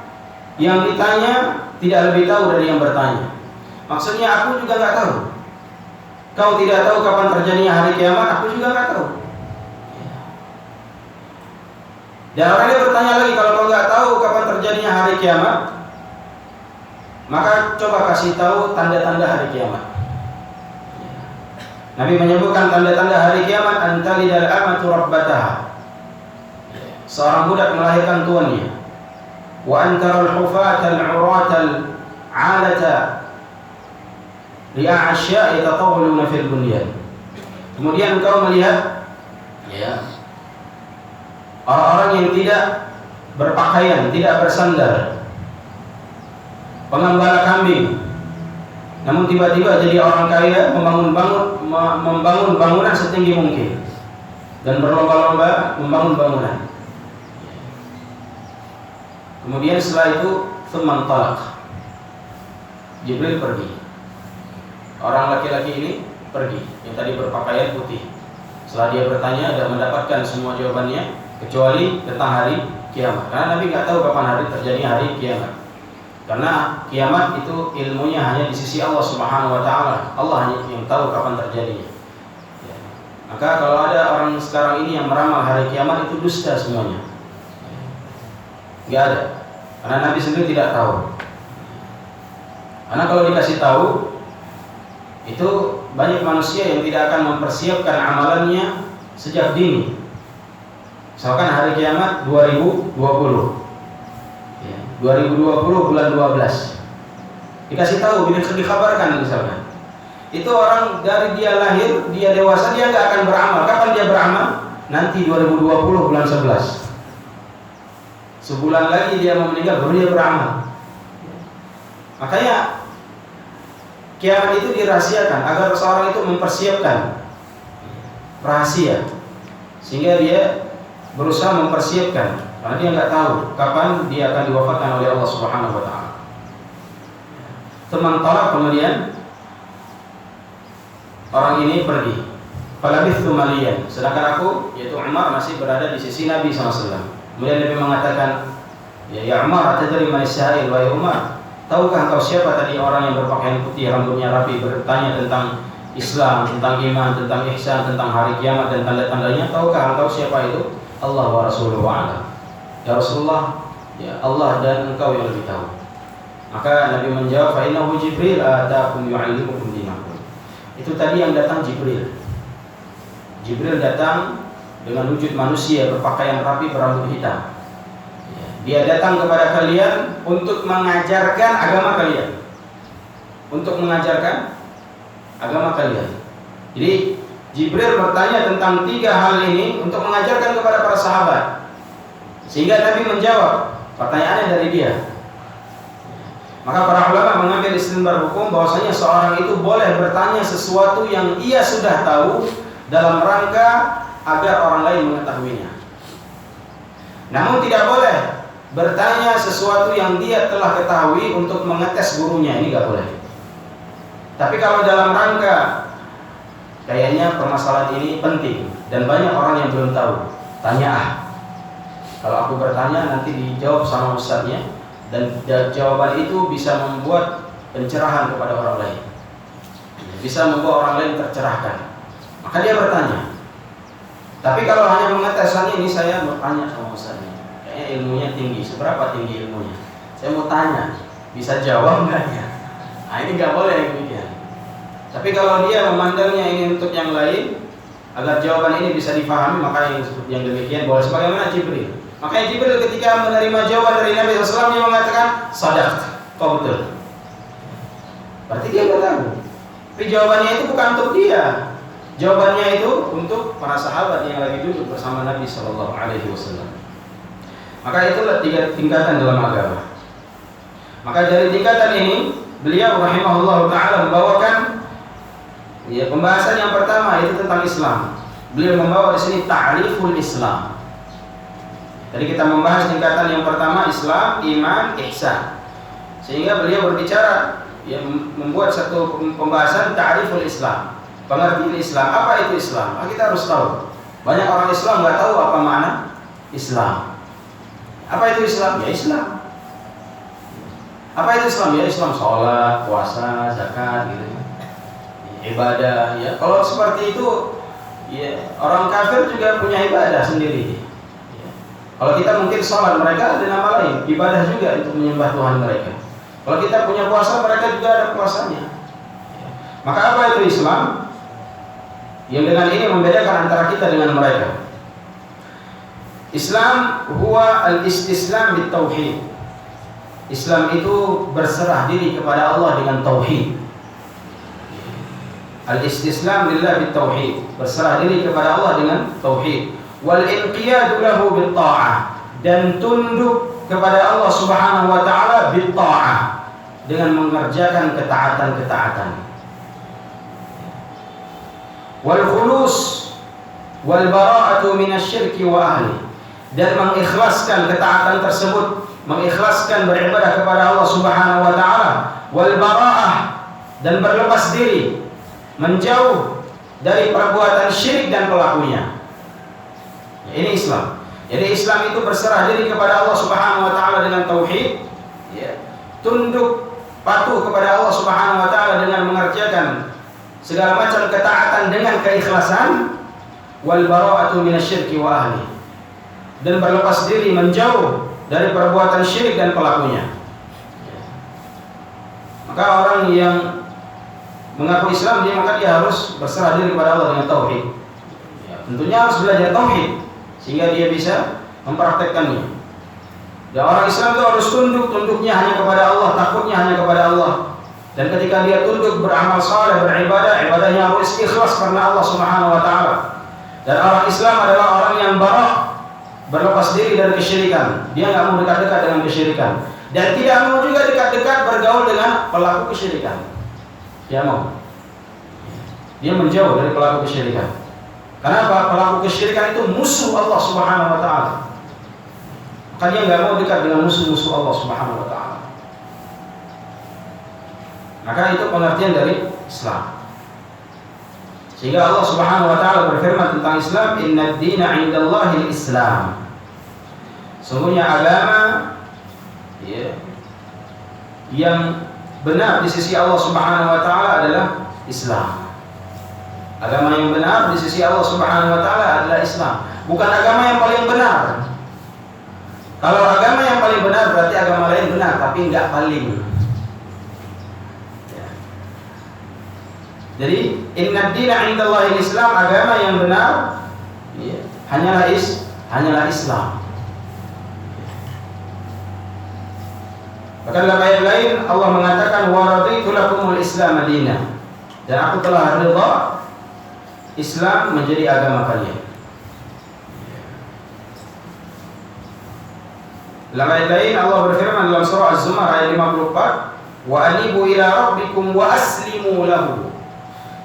S2: yang ditanya tidak lebih tahu dari yang bertanya. Maksudnya aku juga nggak tahu. Kau tidak tahu kapan terjadinya hari kiamat, aku juga nggak tahu. Dan orang ini bertanya lagi, kalau kau nggak tahu kapan terjadinya hari kiamat, maka coba kasih tahu tanda-tanda hari kiamat. Nabi menyebutkan tanda-tanda hari kiamat, antalidal amatu rabbataha. Seorang budak melahirkan tuannya. Wa antaral hufatal uratal 'alata li'asya yatatawaluna fil bunyan. Kemudian engkau melihat ya orang-orang yang tidak berpakaian, tidak bersandar, pengembala kambing, namun tiba-tiba jadi orang kaya, membangun bangunan setinggi mungkin dan berlomba-lomba membangun bangunan. Kemudian setelah itu thumma talaq, Jibril pergi. Orang laki-laki ini pergi, yang tadi berpakaian putih. Setelah dia bertanya dan mendapatkan semua jawabannya kecuali tentang hari kiamat. Karena Nabi nggak tahu kapan hari terjadi hari kiamat. Karena kiamat itu ilmunya hanya di sisi Allah Subhanahu wa taala. Allah hanya yang tahu kapan terjadinya. Ya. Maka kalau ada orang sekarang ini yang meramal hari kiamat itu dusta semuanya. Nggak ada. Karena Nabi sendiri tidak tahu. Karena kalau dikasih tahu, itu banyak manusia yang tidak akan mempersiapkan amalannya sejak dini. Misalkan hari kiamat 2020 ya, 2020 bulan 12 dikasih tahu, dikabarkan misalkan, itu orang dari dia lahir, dia dewasa, dia nggak akan beramal. Kapan dia beramal? Nanti 2020 bulan 11, sebulan lagi dia mau meninggal baru dia beramal. Makanya kiamat itu dirahasiakan agar seorang itu mempersiapkan rahasia, sehingga dia berusaha mempersiapkan, karena dia nggak tahu kapan dia akan diwafatkan oleh Allah Subhanahu wa taala. Teman tolak, kemudian orang ini pergi. Falabithtu maliyan, sedangkan aku yaitu Umar masih berada di sisi Nabi SAW. Kemudian Nabi mengatakan, ya Umar, atadri man as-sa'il, wahai Umar, tahukah engkau siapa tadi orang yang berpakaian putih, rambutnya rapi, bertanya tentang Islam, tentang iman, tentang ihsan, tentang hari kiamat dan tanda-tandanya? Tahukah engkau siapa itu? Allah wa rasuluhu a'lam. Ya Rasulullah, ya Allah dan engkau yang lebih tahu. Maka Nabi menjawab, fa innahu Jibril ataakum yu'allimukum dinakum. Itu tadi yang datang Jibril. Jibril datang dengan wujud manusia, berpakaian rapi, berambut hitam. Dia datang kepada kalian untuk mengajarkan agama kalian. Untuk mengajarkan agama kalian. Jadi Jibril bertanya tentang 3 hal ini untuk mengajarkan kepada para sahabat. Sehingga Nabi menjawab pertanyaannya dari dia. Maka para ulama mengambil istinbar hukum bahwasanya seorang itu boleh bertanya sesuatu yang ia sudah tahu dalam rangka agar orang lain mengetahuinya. Namun tidak boleh bertanya sesuatu yang dia telah ketahui untuk mengetes gurunya, ini nggak boleh. Tapi kalau dalam rangka kayaknya permasalahan ini penting dan banyak orang yang belum tahu, tanya. Kalau aku bertanya nanti dijawab sama ustadznya, dan jawaban itu bisa membuat pencerahan kepada orang lain, bisa membuat orang lain tercerahkan. Maka dia bertanya. Tapi kalau hanya mengetesannya, ini saya mau tanya sama ustadznya, kayaknya ilmunya tinggi. Seberapa tinggi ilmunya? Saya mau tanya, bisa jawab nggak ya? Nah ini nggak boleh demikian. Tapi kalau dia memandangnya ini untuk yang lain, agar jawaban ini bisa dipahami, maka yang demikian boleh. Sebagaimana Jibril. Makanya Jibril ketika menerima jawaban dari Nabi SAW, dia mengatakan, sadaq, kau betul. Berarti dia nggak tahu. Tapi jawabannya itu bukan untuk dia. Jawabannya itu untuk para sahabat yang lagi duduk bersama Nabi SAW. Maka itulah 3 tingkatan dalam agama. Maka dari tingkatan ini, beliau rahimahullah ta'ala membawakan pembahasan yang pertama, yaitu tentang Islam. Beliau membawa di sini ta'riful Islam. Jadi kita membahas tingkatan yang pertama, Islam, iman, ihsan. Sehingga beliau berbicara, membuat satu pembahasan ta'riful Islam, pengertian Islam. Apa itu Islam? Nah, kita harus tahu. Banyak orang Islam nggak tahu apa makna Islam. Apa itu Islam? Ya Islam. Apa itu Islam? Ya Islam, sholat, puasa, zakat, gitu. Ibadah. Ya kalau seperti itu, ya orang kafir juga punya ibadah sendiri. Kalau kita mungkin sholat, mereka ada nama lain, ibadah juga untuk menyembah Tuhan mereka. Kalau kita punya puasa, mereka juga ada puasanya. Maka apa itu Islam? Yang dengan ini membedakan antara kita dengan mereka. Islam huwa al-istislam bit-tauhid. Islam itu berserah diri kepada Allah dengan tauhid. Al-istislam lillah bitauhid, berserah diri kepada Allah dengan tauhid. Wal inqiyadu lahu bil ta'ah, dan tunduk kepada Allah Subhanahu wa taala bil ta'ah, dengan mengerjakan ketaatan-ketaatan. Wal khulus wal bara'atu minasyirki wa ahli, dan mengikhlaskan ketaatan tersebut, mengikhlaskan beribadah kepada Allah Subhanahu wa taala, wal bara'ah, dan berlepas diri, menjauh dari perbuatan syirik dan pelakunya. Ini Islam. Jadi Islam itu berserah diri kepada Allah Subhanahu wa taala dengan tauhid, tunduk patuh kepada Allah Subhanahu wa taala dengan mengerjakan segala macam ketaatan dengan keikhlasan, wal bara'atu minasyirki wa ahli, dan berlepas diri, menjauh dari perbuatan syirik dan pelakunya. Maka orang yang mengaku Islam, maka dia harus berserah diri kepada Allah dengan tauhid. Tentunya harus belajar tauhid sehingga dia bisa mempraktekkannya. Dan orang Islam itu harus tunduknya hanya kepada Allah, takutnya hanya kepada Allah. Dan ketika dia tunduk beramal saleh, beribadah, ibadahnya harus ikhlas karena Allah Subhanahu wa taala. Dan orang Islam adalah orang yang bara', berlepas diri dari kesyirikan. Dia enggak mau dekat-dekat dengan kesyirikan, dan tidak mau juga dekat-dekat bergaul dengan pelaku kesyirikan. Dia mau. Dia menjauh dari pelaku kesyirikan. Kenapa? Pelaku kesyirikan itu musuh Allah Subhanahu wa taala. Maka dia enggak mau dekat dengan musuh-musuh Allah Subhanahu wa taala. Maka itu pengertian dari Islam. Sehingga Allah Subhanahu wa taala berfirman tentang Islam, "Innad dina 'indallahil Islam." Sungguhnya agama yang benar di sisi Allah Subhanahu wa taala adalah Islam. Agama yang benar di sisi Allah Subhanahu wa taala adalah Islam, bukan agama yang paling benar. Kalau agama yang paling benar berarti agama lain benar, tapi enggak paling. Jadi innad dina 'indallahil Islam, agama yang benar hanyalah Islam. Bahkan dalam ayat lain Allah mengatakan wa raditu lakumul Islam madina, dan aku telah ridha Islam menjadi agama kalian. Dalam ayat lain Allah berfirman dalam surah Az-Zumar ayat 54, wa anibu ila rabbikum wa aslimu lahu.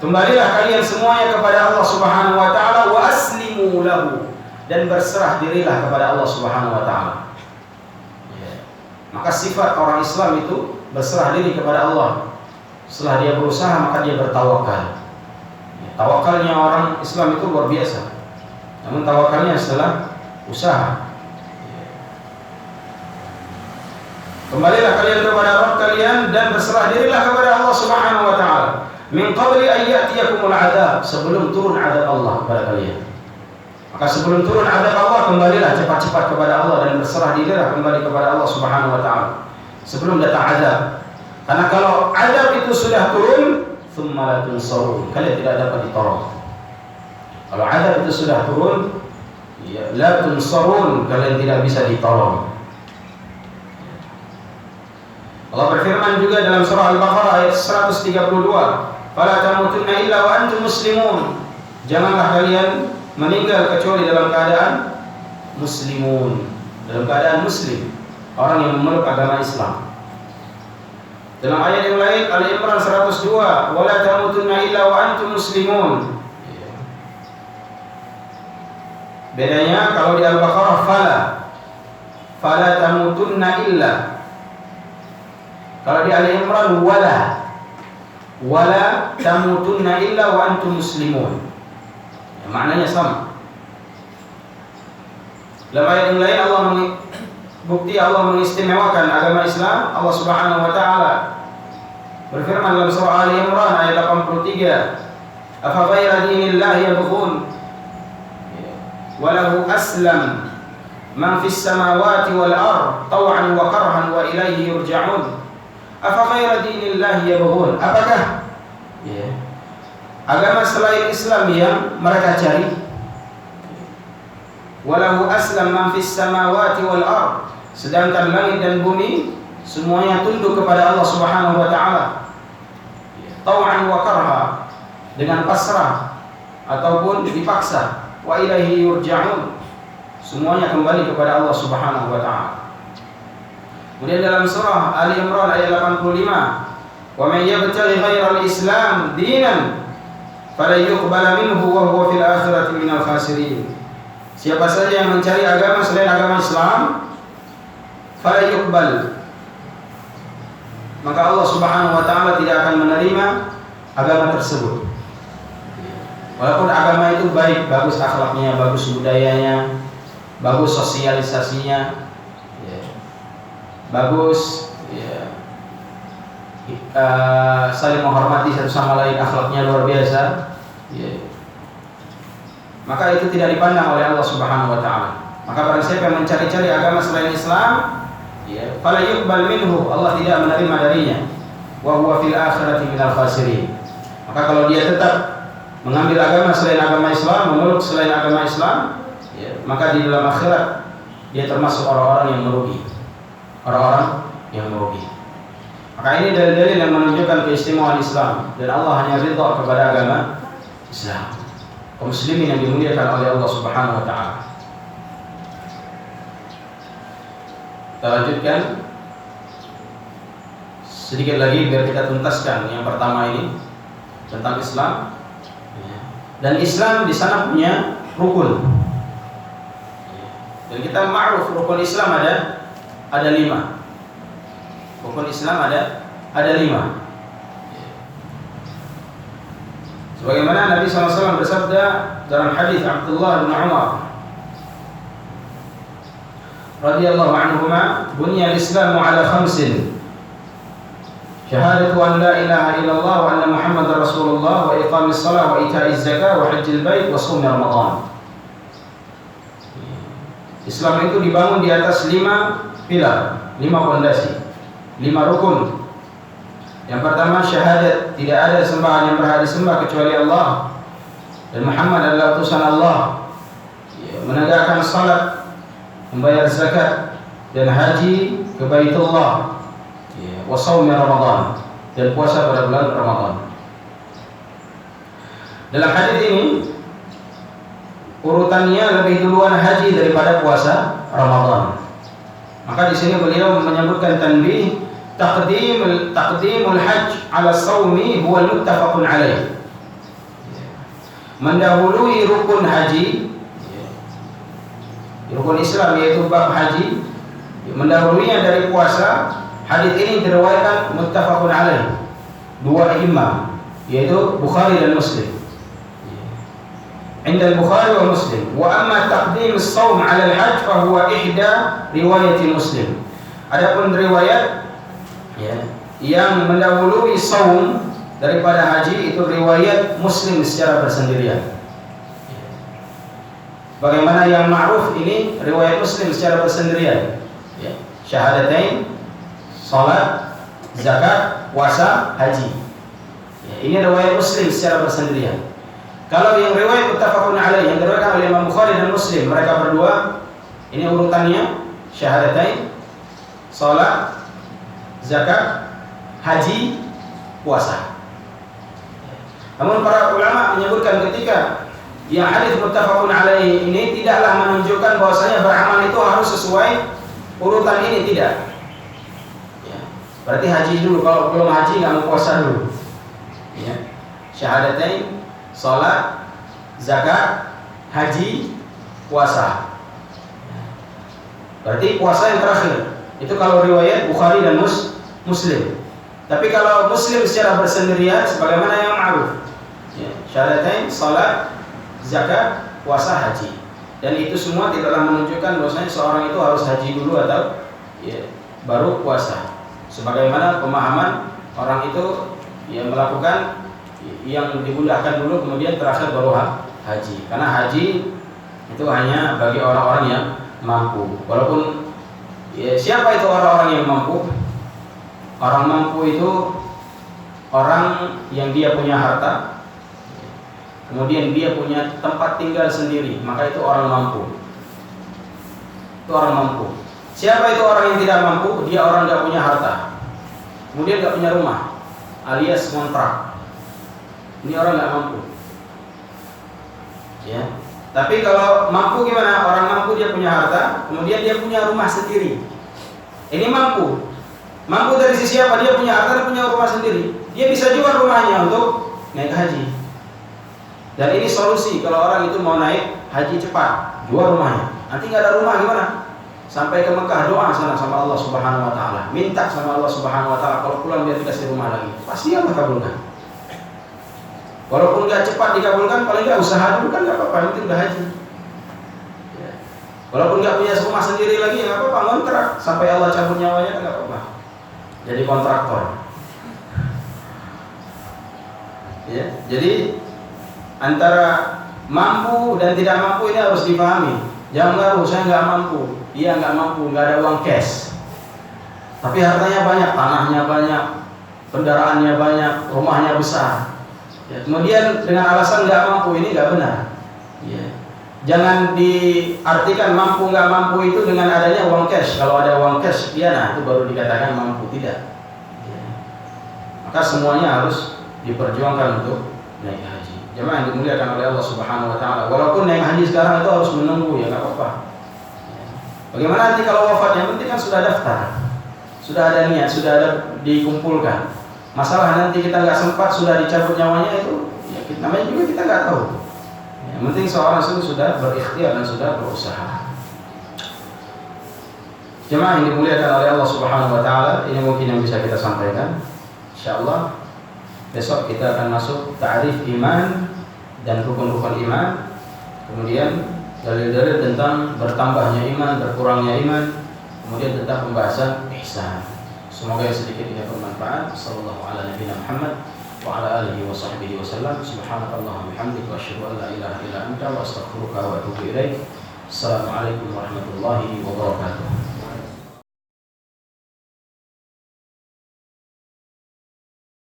S2: Kembalilah kalian semuanya kepada Allah Subhanahu wa taala, wa aslimu lahu, dan berserah dirilah kepada Allah Subhanahu wa taala. Maka sifat orang Islam itu berserah diri kepada Allah. Setelah dia berusaha, maka dia bertawakal. Tawakalnya orang Islam itu luar biasa. Namun tawakalnya setelah usaha. Kembalilah kalian kepada Rabb kalian dan berserah dirilah kepada Allah Subhanahu wa taala. Min qabli an ya'tiyakumul 'adzab, sebelum turun azab Allah kepada kalian. Maka sebelum turun azab Allah, kembalilah cepat-cepat kepada Allah dan berserah dirilah kembali kepada Allah Subhanahu wa taala sebelum datang azab. Karena kalau azab itu sudah turun, tsumma la tunsarun, kalian tidak dapat ditolong. Kalau azab itu sudah turun, la tunsarun, kalian tidak bisa ditolong. Allah berfirman juga dalam surah Al-Baqarah ayat 132, "Fala tamutunna illa wa antum muslimun." Janganlah kalian meninggal kecuali dalam keadaan muslimun, dalam keadaan muslim, orang yang memeluk agama Islam. Dalam ayat yang lain Ali Imran 102, "Wala tamutunna illa wa antum muslimun." Bedanya kalau di Al-Baqarah fala tamutunna illa. Kalau di Ali Imran wala tamutunna illa wa antum muslimun. Maknanya sama. Dalam ayat yang lain Allah mengistimewakan agama Islam. Allah Subhanahu wa taala berfirman dalam surah Ali Imran ayat 83, "Afa ghaira dinillahi yabghun wa lahu aslam man fis samawati wal ard taw'an wa karhan wa ilaihi yurja'un." Afa ghaira dinillahi yabghun, apakah agama selain Islam yang mereka cari? Walahu aslam man fis samawati wal ard, sedangkan langit dan bumi semuanya tunduk kepada Allah Subhanahu wa taala. Tau'an wa karha, dengan pasrah ataupun dipaksa. Wa ilaihi yurja'un, semuanya kembali kepada Allah Subhanahu wa taala. Kemudian dalam surah Ali Imran ayat 85, "Wa may yabtaghi ghairal Islam dinan falan yuqbala minhu wa huwa fil akhirati minal khasirin." Siapa saja yang mencari agama selain agama Islam, falan yuqbal, maka Allah Subhanahu wa taala tidak akan menerima agama tersebut. Walaupun agama itu baik, bagus akhlaknya, bagus budayanya, bagus sosialisasinya, bagus saling menghormati satu sama lain, akhlaknya luar biasa, maka itu tidak dipandang oleh Allah Subhanahu wa taala. Maka barang siapa yang mencari-cari agama selain Islam, fala yuqbal minhu, Allah tidak menerima darinya, wa huwa fil akhirati minal khasirin. Maka kalau dia tetap mengambil agama selain agama Islam, memeluk selain agama Islam, maka di dalam akhirat dia termasuk orang-orang yang merugi. Orang-orang yang merugi. Maka ini dalil-dalil yang menunjukkan keistimewaan Islam, dan Allah hanya ridha kepada agama Islam, kaum muslimin yang dimuliakan oleh Allah Subhanahu wa taala. Kita lanjutkan sedikit lagi biar kita tuntaskan yang pertama ini tentang Islam. Dan Islam di sana punya rukun. Dan kita ma'ruf rukun Islam ada 5. Rukun Islam ada 5. Sebagaimana Nabi SAW bersabda dalam hadis Abdullah bin Umar radhiyallahu anhuma, "Bunya al-Islamu ala 5. Syahadatu an la ilaha illallah wa anna Muhammadar Rasulullah wa iqamis shalah wa ita'iz zakah wa hajjil bait wa shaum Ramadan." Islam itu dibangun di atas 5 pilar, 5 fondasi, 5 rukun. Yang pertama syahadat, tidak ada sembahan yang berhak disembah kecuali Allah, dan Muhammad adalah utusan Allah. Menegakkan salat, membayar zakat, dan haji ke Baitullah, wa shaum Ramadan, dan puasa pada bulan Ramadan. Dalam hadis ini urutannya lebih duluan haji daripada puasa Ramadan. Maka di sini beliau menyebutkan tanbih, taqdimul hajj ala shaumi huwa muttafaqun alaih. Mendahului rukun haji, rukun Islam yaitu bab haji, mendahulunya dari puasa. Hadis ini diriwayatkan muttafaqun alaih, 2 imam, yaitu Bukhari dan Muslim. Inda Bukhari wa Muslim. Wa amma taqdim as-shaum 'ala al-hajj fa huwa ihda riwayat Muslim. Adapun riwayat yang mendahului shaum daripada haji itu riwayat Muslim secara bersendirian. Bagaimana yang ma'ruf ini riwayat Muslim secara bersendirian. Syahadatain, salat, zakat, puasa, haji. Ini riwayat Muslim secara bersendirian. Kalau yang riwayat muttafaqun alaih yang diriwayatkan oleh Imam Bukhari dan Muslim, mereka berdua ini urutannya syahadatain, salat, zakat, haji, puasa. Namun para ulama menyebutkan ketika yang hadis muttafaqun alaih ini tidaklah menunjukkan bahwasanya beramal itu harus sesuai urutan ini, tidak. Berarti haji dulu, kalau belum haji nggak mau puasa dulu. Syahadatain, salat, zakat, haji, puasa. Berarti puasa yang terakhir. Itu kalau riwayat Bukhari dan Muslim. Tapi kalau Muslim secara bersendirian sebagaimana yang ma'ruf, syahadatain, salat, zakat, puasa, haji. Dan itu semua tidaklah menunjukkan bahwasanya seorang itu harus haji dulu atau baru puasa. Sebagaimana pemahaman orang itu melakukan yang dimudahkan dulu kemudian terakhir baru haji. Karena haji itu hanya bagi orang-orang yang mampu. Walaupun siapa itu orang-orang yang mampu? Orang mampu itu orang yang dia punya harta, kemudian dia punya tempat tinggal sendiri, maka itu orang mampu. Itu orang mampu. Siapa itu orang yang tidak mampu? Dia orang nggak punya harta, kemudian nggak punya rumah, alias kontrak. Ini orang nggak mampu. Ya. Tapi kalau mampu gimana? Orang mampu dia punya harta, kemudian dia punya rumah sendiri. Ini mampu. Mampu dari sisi apa? Dia punya harta dan punya rumah sendiri. Dia bisa jual rumahnya untuk naik haji. Dan ini solusi kalau orang itu mau naik haji cepat, jual rumahnya. Nanti nggak ada rumah gimana? Sampai ke Mekah, doa sana sama Allah Subhanahu Wa Taala, minta sama Allah Subhanahu Wa Taala kalau pulang biar dikasih rumah lagi. Pasti Allah kabulkan. Walaupun nggak cepat dikabulkan, paling nggak usaha dulu kan nggak apa-apa, nanti udah haji. Ya. Walaupun nggak punya rumah sendiri lagi, nggak apa-apa, kontrak sampai Allah cabut nyawanya kan nggak apa-apa. Jadi kontraktor. Ya. Jadi antara mampu dan tidak mampu ini harus dipahami. Jangan ngaruh, saya nggak mampu, dia nggak mampu, nggak ada uang cash. Tapi hartanya banyak, tanahnya banyak, kendaraannya banyak, rumahnya besar. Ya, kemudian dengan alasan nggak mampu, ini nggak benar. Ya. Jangan diartikan mampu nggak mampu itu dengan adanya uang cash. Kalau ada uang cash, dia nah itu baru dikatakan mampu, tidak. Ya. Maka semuanya harus diperjuangkan untuk naik haji. Jemaah yang dimuliakan oleh Allah Subhanahu Wa Taala. Walaupun naik haji sekarang itu harus menunggu, ya nggak apa-apa. Ya. Bagaimana nanti kalau wafat? Yang penting kan sudah daftar, sudah ada niat, sudah ada dikumpulkan. Masalah nanti kita nggak sempat, sudah dicabut nyawanya itu, ya, namanya juga kita nggak tahu. Yang penting seorang itu sudah berikhtiar dan sudah berusaha. Jemaah yang dimuliakan oleh Allah Subhanahu Wa Taala, ini mungkin yang bisa kita sampaikan. Insyaallah besok kita akan masuk ta'rif iman dan rukun-rukun iman, kemudian dalil-dalil tentang bertambahnya iman, berkurangnya iman, kemudian tentang pembahasan ihsan. Semoga yang sedikit ini bermanfaat. Sallallahu ala nabiyina Muhammad wa ala alihi wa sahbihi wa sallam. Subhanakallahumma bihamdika wa asyhadu an la ilaha illa anta wa astaghfiruka wa atubu ilaik. Assalamualaikum warahmatullahi wabarakatuh.